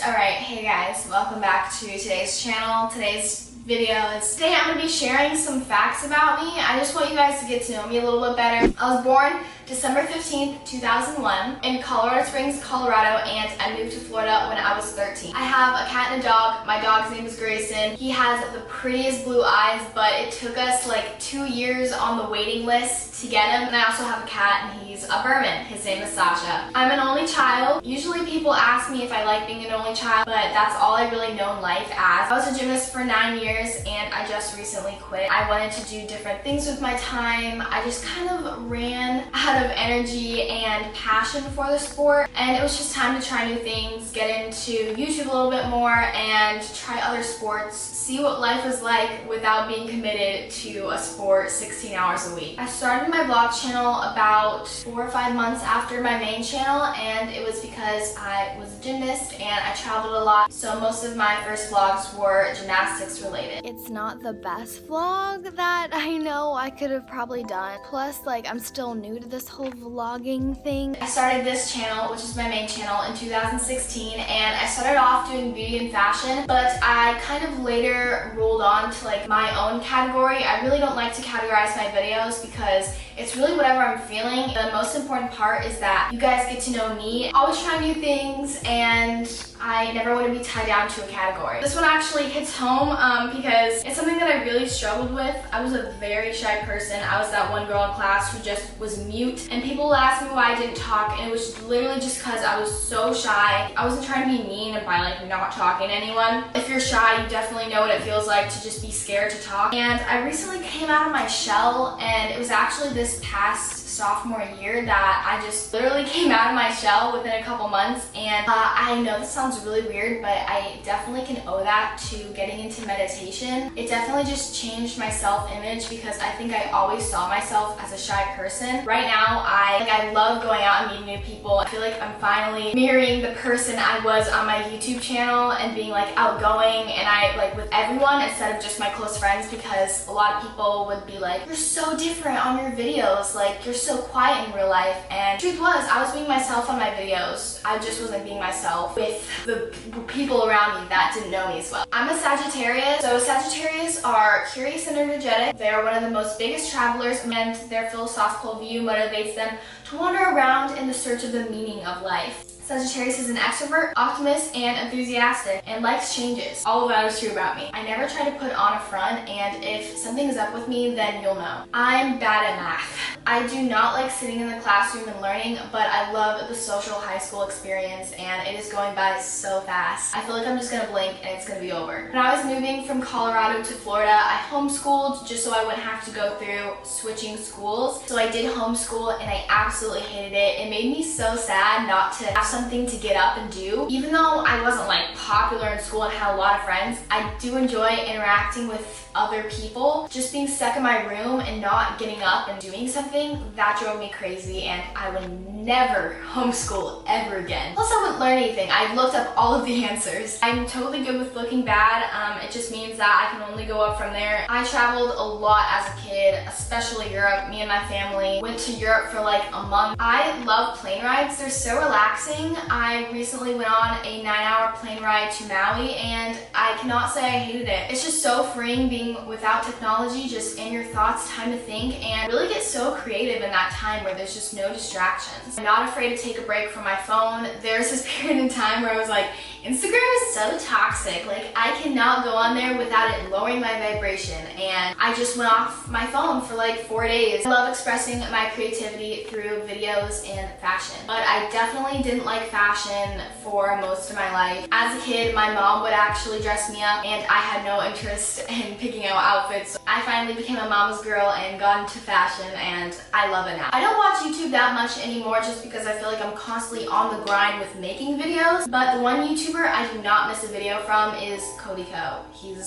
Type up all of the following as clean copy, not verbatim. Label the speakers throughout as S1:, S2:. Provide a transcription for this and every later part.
S1: Alright, hey guys, welcome back to today's channel. Today's today I'm going to be sharing some facts about me. I just want you guys to get to know me a little bit better. I was born December 15th, 2001 in Colorado Springs, Colorado, and I moved to Florida when I was 13. I have a cat and a dog. My dog's name is Grayson. He has the prettiest blue eyes, but it took us like 2 years on the waiting list to get him. And I also have a cat and he's a Berman. His name is Sasha. I'm an only child. Usually people ask me if I like being an only child, but that's all I really know in life as. I was a gymnast for 9 years and I just recently quit. I wanted to do different things with my time. I just kind of ran out of energy and passion for the sport, and it was just time to try new things, get into YouTube a little bit more and try other sports, see what life is like without being committed to a sport 16 hours a week. I started my vlog channel about 4 or 5 months after my main channel, and it was because I was a gymnast and I traveled a lot, so most of my first vlogs were gymnastics related.
S2: It's not the best vlog that I know I could have probably done. Plus, like, I'm still new to this whole vlogging thing.
S1: I started this channel, which is my main channel, in 2016, and I started off doing beauty and fashion, but I kind of later rolled on to like my own category. I really don't like to categorize my videos because it's really whatever I'm feeling. The most important part is that you guys get to know me. Always try new things, and I never want to be tied down to a category. This one actually hits home because it's something that I really struggled with. I was a very shy person. I was that one girl in class who just was mute, and people would ask me why I didn't talk, and it was literally just because I was so shy. I wasn't trying to be mean by like not talking to anyone. If you're shy, you definitely know what it feels like to just be scared to talk. And I recently came out of my shell, and it was actually this past sophomore year that I just literally came out of my shell within a couple months. And I know this sounds really weird, but I definitely can owe that to getting into meditation. It definitely just changed my self-image because I think I always saw myself as a shy person. Right now, I love going out and meeting new people. I feel like I'm finally mirroring the person I was on my YouTube channel and being like outgoing, and I like with everyone instead of just my close friends, because a lot of people would be like, you're so different on your videos, like you're so quiet in real life. And the truth was, I was being myself on my videos. I just wasn't being myself with the people around me that didn't know me as well. I'm a Sagittarius. So Sagittarius are curious and energetic. They are one of the most biggest travelers, and their philosophical view motivates them to wander around in the search of the meaning of life. Sagittarius is an extrovert, optimist, and enthusiastic, and likes changes. All of that is true about me. I never try to put on a front, and if something is up with me, then you'll know. I'm bad at math. I do not like sitting in the classroom and learning, but I love the social high school experience, and it is going by so fast. I feel like I'm just gonna blink and it's gonna be over. When I was moving from Colorado to Florida, I homeschooled just so I wouldn't have to go through switching schools. So I did homeschool, and I absolutely hated it. It made me so sad not to have something to get up and do. Even though I wasn't like popular in school and had a lot of friends, I do enjoy interacting with other people. Just being stuck in my room and not getting up and doing something, that drove me crazy, and I would never homeschool ever again. Plus, I wouldn't learn anything. I looked up all of the answers. I'm totally good with looking bad. It just means that I can only go up from there. I traveled a lot as a kid, especially Europe. Me and my family went to Europe for like a month. I love plane rides. They're so relaxing. I recently went on a 9-hour plane ride to Maui, and I cannot say I hated it. It's just so freeing being without technology, just in your thoughts, time to think, and really get so creative in that time where there's just no distractions. I'm not afraid to take a break from my phone. There's this period in time where I was like, Instagram is so toxic. Like, I cannot go on there without it lowering my vibration, and I just went off my phone for like 4 days. I love expressing my creativity through videos and fashion, but I definitely didn't like fashion for most of my life. As a kid, my mom would actually dress me up, and I had no interest in picking out outfits. So I finally became a mama's girl and got into fashion, and I love it now. I don't watch YouTube that much anymore just because I feel like I'm constantly on the grind with making videos, but the one YouTuber I do not miss a video from is Cody Co. He's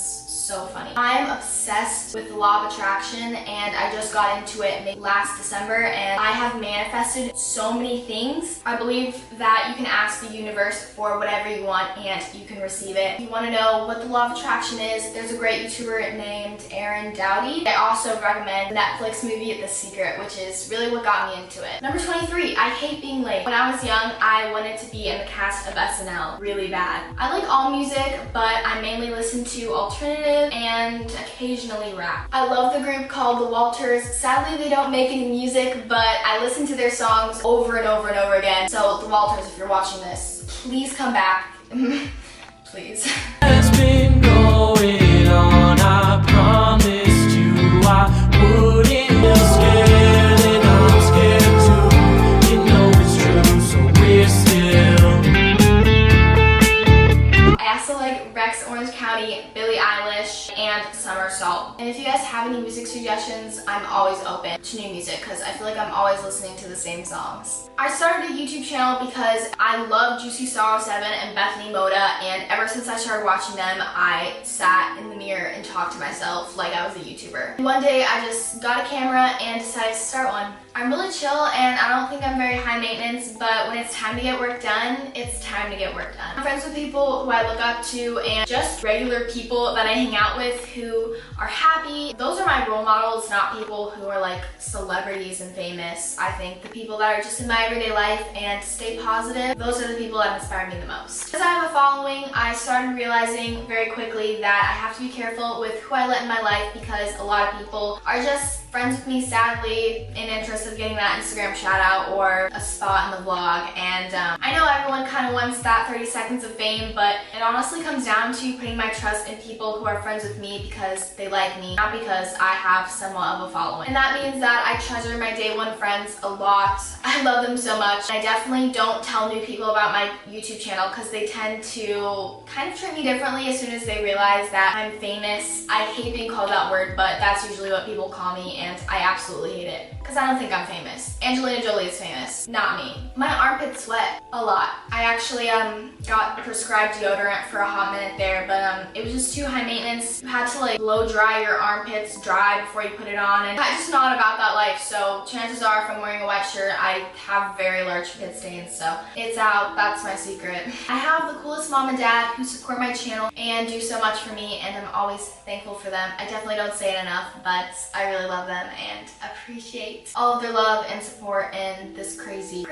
S1: so funny. I'm obsessed with the law of attraction, and I just got into it last December, and I have manifested so many things. I believe that you can ask the universe for whatever you want and you can receive it. If you want to know what the law of attraction is, there's a great YouTuber named Aaron Dowdy. I also recommend the Netflix movie The Secret, which is really what got me into it. Number 23, I hate being late. When I was young, I wanted to be in the cast of SNL really bad. I like all music, but I mainly listen to alternative and occasionally rap. I love the group called The Walters. Sadly, they don't make any music, but I listen to their songs over and over and over again. So The Walters, if you're watching this, please come back. Please.
S3: Has been going on, I promised you I wouldn't. You're scared and I'm scared too. You know it's true, so we're still.
S1: I also like Rex Orange County, Billie Eilish, and Summer Salt. And if you guys have any music suggestions, I'm always open to new music because I feel like I'm always listening to the same songs. I started a YouTube channel because I love Juicy Sorrow 7 and Bethany Moda, and ever since I started watching them, I sat in the mirror and talked to myself like I was a YouTuber. And one day I just got a camera and decided to start one. I'm really chill and I don't think I'm very high maintenance, but when it's time to get work done, it's time to get work done. I'm friends with people who I look up to and just regular people that I hang out with who are happy. Those are my role models, not people who are like celebrities and famous. I think the people that are just in my everyday life and stay positive, those are the people that inspire me the most. As I have a following, I started realizing very quickly that I have to be careful with who I let in my life because a lot of people are just friends with me, sadly, in interest of getting that Instagram shout out or a spot in the vlog. And I know everyone kind of wants that 30 seconds of fame, but it honestly comes down to putting my trust in people who are friends with me because they like me, not because I have somewhat of a following. And that means that I treasure my day one friends a lot. I love them so much. I definitely don't tell new people about my YouTube channel because they tend to kind of treat me differently as soon as they realize that I'm famous. I hate being called that word, but that's usually what people call me, and I absolutely hate it because I don't think I'm famous. Angelina Jolie is famous, not me. My armpits sweat a lot. I actually got prescribed deodorant for a hot minute there, but it was just too high maintenance. You had to like blow dry your armpits dry before you put it on, and I'm just not about that life, so chances are if I'm wearing a white shirt, I have very large pit stains, so it's out. That's my secret. I have the coolest mom and dad who support my channel and do so much for me, and I'm always thankful for them. I definitely don't say it enough, but I really love them and appreciate all of their love and support in this crazy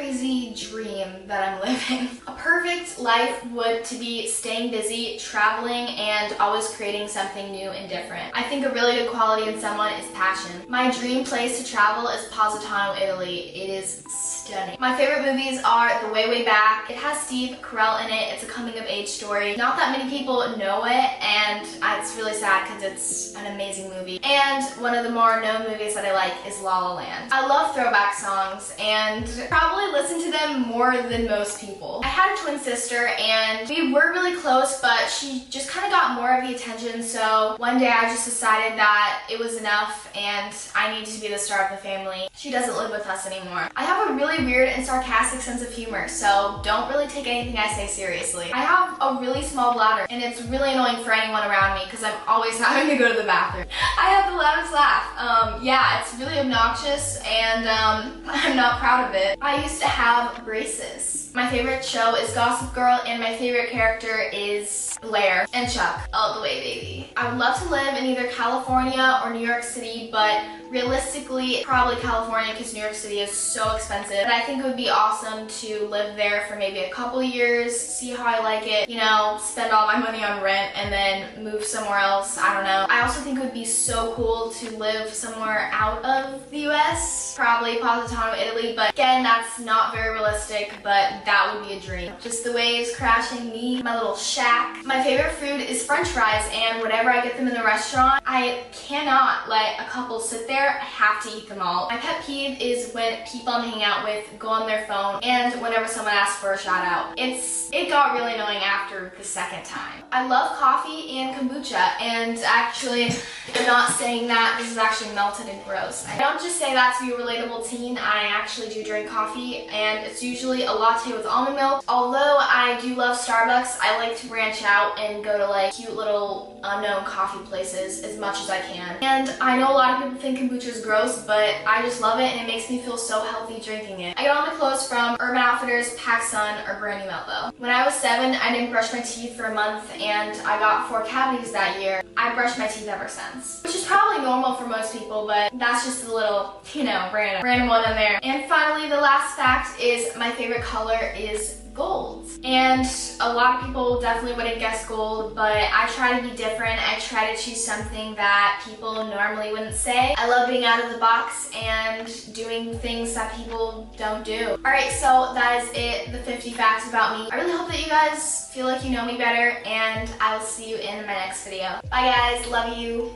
S1: dream that I'm living. A perfect life would to be staying busy, traveling, and always creating something new and different. I think a really good quality in someone is passion. My dream place to travel is Positano, Italy. It is stunning. My favorite movies are The Way, Way Back. It has Steve Carell in it. It's a coming of age story. Not that many people know it, and it's really sad because it's an amazing movie. And one of the more known movies that I like is La La Land. I love throwback songs and probably listen to them more than most people. I had a twin sister and we were really close, but she just kind of got more of the attention, so one day I just decided that it was enough and I needed to be the star of the family. She doesn't live with us anymore. I have a really weird and sarcastic sense of humor, so don't really take anything I say seriously. I have a really small bladder and it's really annoying for anyone around me because I'm always having to go to the bathroom. I have the loudest laugh. Yeah, it's really obnoxious and I'm not proud of it. I used to have braces. My favorite show is Gossip Girl and my favorite character is Blair and Chuck. All the way, baby. I would love to live in either California or New York City, but realistically, probably California because New York City is so expensive. But I think it would be awesome to live there for maybe a couple years, see how I like it, you know, spend all my money on rent and then move somewhere else. I don't know. I also think it would be so cool to live somewhere out of the US, probably Positano, Italy, but again, that's not very realistic, but that would be a dream. Just the waves crashing, me, my little shack. My favorite food is French fries, and whenever I get them in the restaurant, I cannot let a couple sit there. I have to eat them all. My pet peeve is when people I'm hanging out with go on their phone and whenever someone asks for a shout out. It got really annoying after the second time. I love coffee and kombucha, and actually, I'm not saying that. This is actually melted and gross. I don't just say that to be a relatable teen. I actually do drink coffee, and it's usually a latte with almond milk. Although I do love Starbucks, I like to branch out and go to like cute little unknown coffee places as much as I can. And I know a lot of people think kombucha is gross, but I just love it and it makes me feel so healthy drinking it. I get all my clothes from Urban Outfitters, PacSun, or Brandy Melville. When I was 7, I didn't brush my teeth for a month and I got 4 cavities that year. I brushed my teeth ever since, which is probably normal for most people, but that's just a little, you know, random one in there. And finally, the last fact is my favorite color is gold. And a lot of people definitely wouldn't guess gold, but I try to be different. I try to choose something that people normally wouldn't say. I love being out of the box and doing things that people don't do. Alright, so that is it, the 50 facts about me. I really hope that you guys feel like you know me better, and I will see you in my next video. Bye guys, love you.